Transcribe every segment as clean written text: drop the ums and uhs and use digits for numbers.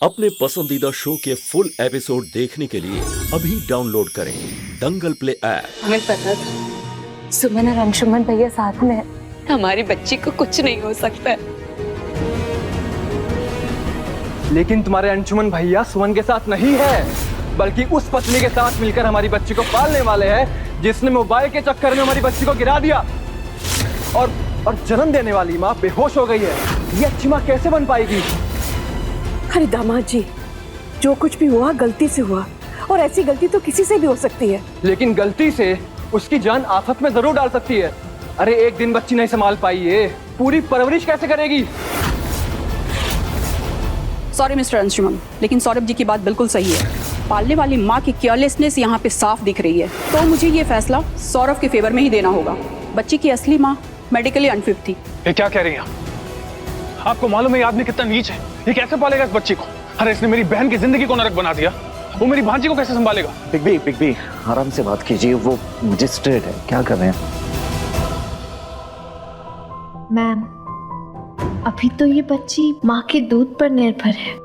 अपने पसंदीदा शो के फुल एपिसोड देखने के लिए अभी डाउनलोड करें दंगल प्ले ऐप। हमें पता था सुमन और अंशुमन भैया साथ में है, हमारी बच्ची को कुछ नहीं हो सकता। लेकिन तुम्हारे अंशुमन भैया सुमन के साथ नहीं है, बल्कि उस पत्नी के साथ मिलकर हमारी बच्ची को पालने वाले हैं जिसने मोबाइल के चक्कर में हमारी बच्ची को गिरा दिया और जन्म देने वाली माँ बेहोश हो गई है। ये अच्छी माँ कैसे बन पाएगी? अरे दामाद जी, जो कुछ भी हुआ गलती से हुआ, और ऐसी गलती तो किसी से भी हो सकती है। लेकिन गलती से उसकी जान आफत में जरूर डाल सकती है। अरे एक दिन बच्ची नहीं संभाल पाई है, पूरी परवरिश कैसे करेगी? सॉरी मिस्टर अंशुमन, लेकिन सौरभ जी की बात बिल्कुल सही है। पालने वाली माँ की केयरलेसनेस यहाँ पे साफ दिख रही है, तो मुझे ये फैसला सौरभ के फेवर में ही देना होगा। बच्ची की असली माँ मेडिकली अनफिट थी। ये क्या कह रही हैं? आपको मालूम है ये आदमी कितना नीच है? ये कैसे पालेगा इस बच्ची को? अरे इसने मेरी बहन की जिंदगी को नरक बना दिया, वो मेरी भांजी को कैसे संभालेगा? बिग बी आराम से बात कीजिए, वो मजिस्ट्रेट है, क्या कर रहे हैं? मैम, अभी तो ये बच्ची माँ के दूध पर निर्भर है।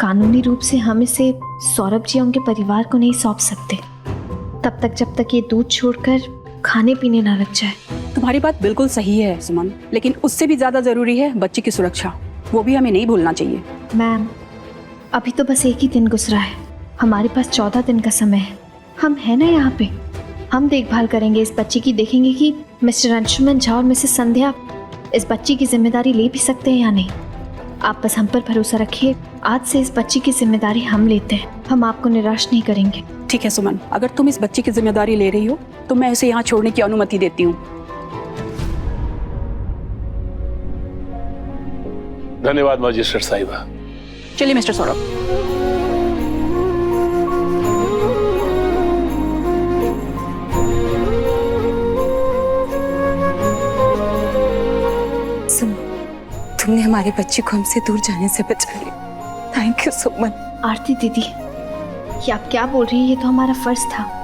कानूनी रूप से हम इसे सौरभ जी और उनके परिवार को नहीं सौंप सकते तब तक जब तक ये दूध छोड़कर खाने पीने ना लग जाए। तुम्हारी बात बिल्कुल सही है सुमन, लेकिन उससे भी ज्यादा जरूरी है बच्ची की सुरक्षा, वो भी हमें नहीं भूलना चाहिए। मैम, अभी तो बस एक ही दिन गुजरा है, हमारे पास 14 दिन का समय है। हम है ना यहाँ पे, हम देखभाल करेंगे इस बच्ची की, देखेंगे कि मिस्टर अंशुमन झा और मिसेस संध्या इस बच्ची की जिम्मेदारी ले भी सकते हैं या नहीं। आप बस हम पर भरोसा रखिए, आज से इस बच्ची की जिम्मेदारी हम लेते हैं, हम आपको निराश नहीं करेंगे। ठीक है सुमन, अगर तुम इस बच्ची की जिम्मेदारी ले रही हो तो मैं उसे यहाँ छोड़ने की अनुमति देती हूँ। धन्यवाद मजिस्ट्रेट साहिबा। चलिए मिस्टर सौरभ। तुमने हमारे बच्चे को हमसे दूर जाने से बचा लिया। थैंक यू सुमन। आरती दीदी, ये आप क्या बोल रही हैं? ये तो हमारा फर्ज था।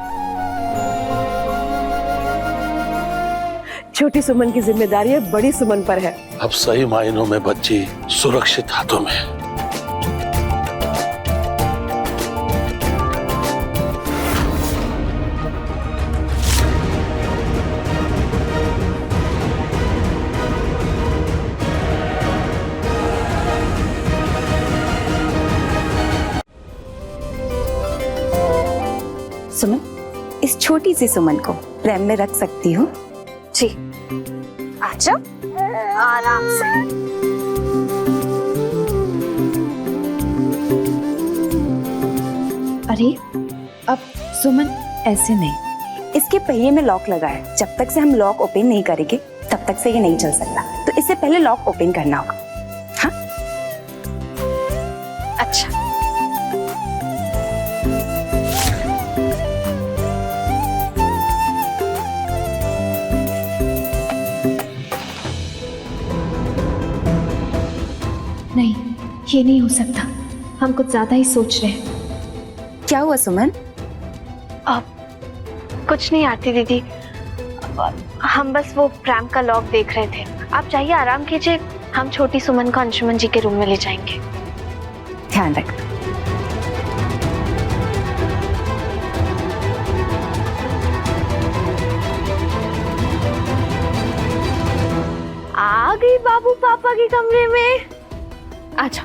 छोटी सुमन की जिम्मेदारी है, बड़ी सुमन पर है। अब सही मायनों में बच्ची सुरक्षित हाथों में है। सुमन, इस छोटी सी सुमन को प्रेम में रख सकती हो? जी, आजा, आराम से। अरे अब सुमन ऐसे नहीं, इसके पहिए में लॉक लगा है, जब तक से हम लॉक ओपन नहीं करेंगे तब तक से ये नहीं चल सकता, तो इससे पहले लॉक ओपन करना होगा। हाँ, अच्छा। नहीं, ये नहीं हो सकता, हम कुछ ज्यादा ही सोच रहे हैं। क्या हुआ सुमन? कुछ नहीं आरती दीदी, हम बस वो प्रैम का लॉक देख रहे थे। आप जाइए, आराम कीजिए, हम छोटी सुमन को अंशुमन जी के रूम में ले जाएंगे। ध्यान रख। आ गई बाबू पापा के कमरे में। आजा।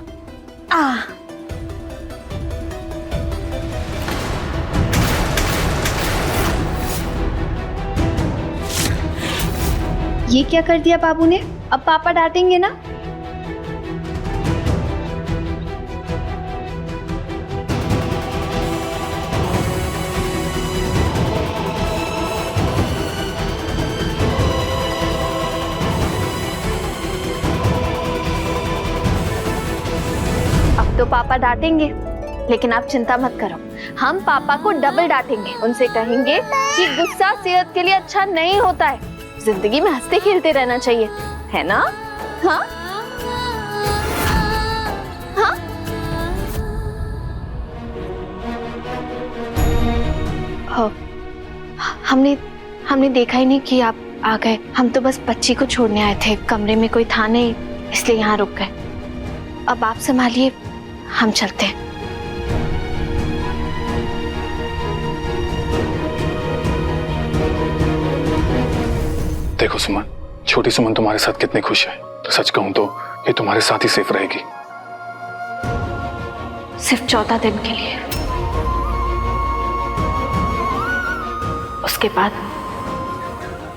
ये क्या कर दिया बाबू ने? अब पापा डांटेंगे ना? अब तो पापा डांटेंगे, लेकिन आप चिंता मत करो, हम पापा को डबल डांटेंगे। उनसे कहेंगे कि गुस्सा सेहत के लिए अच्छा नहीं होता है, जिंदगी में हंसते खेलते रहना चाहिए, है ना? हाँ हाँ। हमने देखा ही नहीं कि आप आ गए। हम तो बस बच्ची को छोड़ने आए थे, कमरे में कोई था नहीं, इसलिए यहाँ रुक गए। अब आप संभालिए, हम चलते हैं। देखो सुमन, छोटी सुमन तुम्हारे साथ कितनी खुश है, तो सच कहूं तो ये तुम्हारे साथ ही सेफ रहेगी। सिर्फ 14 दिन के लिए। उसके बाद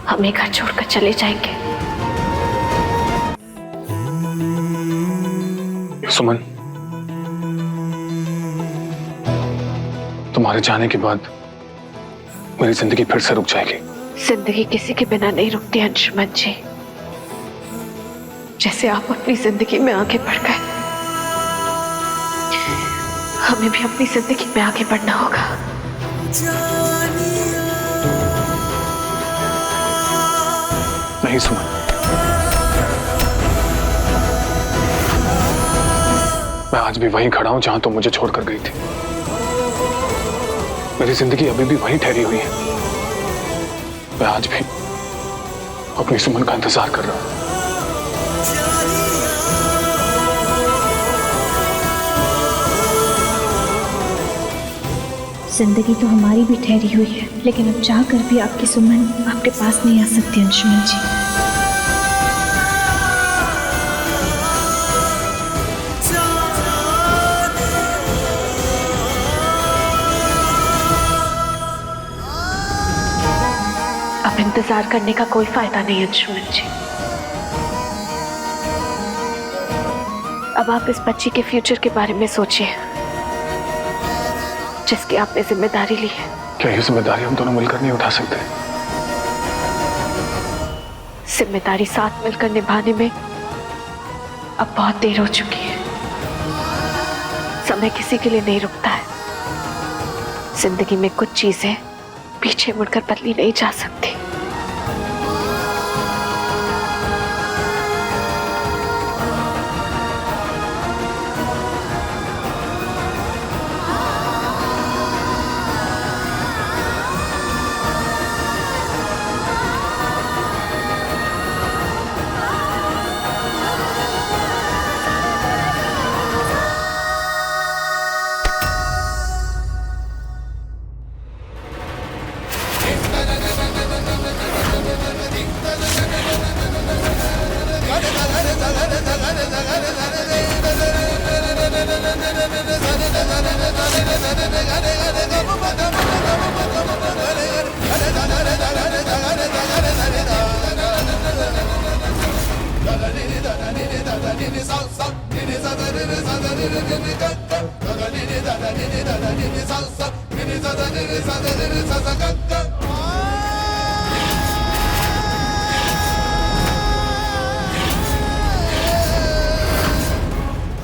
हम ये घर छोड़कर चले जाएंगे। सुमन, तुम्हारे जाने के बाद मेरी जिंदगी फिर से रुक जाएगी। जिंदगी किसी के बिना नहीं रुकती अंशुमन जी। जैसे आप अपनी जिंदगी में आगे बढ़ गए, हमें भी अपनी जिंदगी में आगे बढ़ना होगा। नहीं सुमन, मैं आज भी वहीं खड़ा हूं जहां तुम मुझे छोड़कर गई थी। मेरी जिंदगी अभी भी वहीं ठहरी हुई है। मैं आज भी अपनी सुमन का इंतजार कर रहा हूं। जिंदगी तो हमारी भी ठहरी हुई है, लेकिन अब चाह कर भी आपकी सुमन आपके पास नहीं आ सकती अंशुमन जी। अब इंतजार करने का कोई फायदा नहीं अंशुमन जी। अब आप इस बच्ची के फ्यूचर के बारे में सोचिए, जिसकी आपने जिम्मेदारी ली है। क्या ये जिम्मेदारी हम दोनों मिलकर नहीं उठा सकते? जिम्मेदारी साथ मिलकर निभाने में अब बहुत देर हो चुकी है। समय किसी के लिए नहीं रुकता है। जिंदगी में कुछ चीजें पीछे मुड़कर बदली नहीं जा सकती।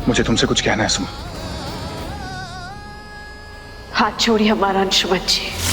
मुझे तुमसे कुछ कहना है सुमन। हाथ छोड़िए हमारा अंशुमन जी।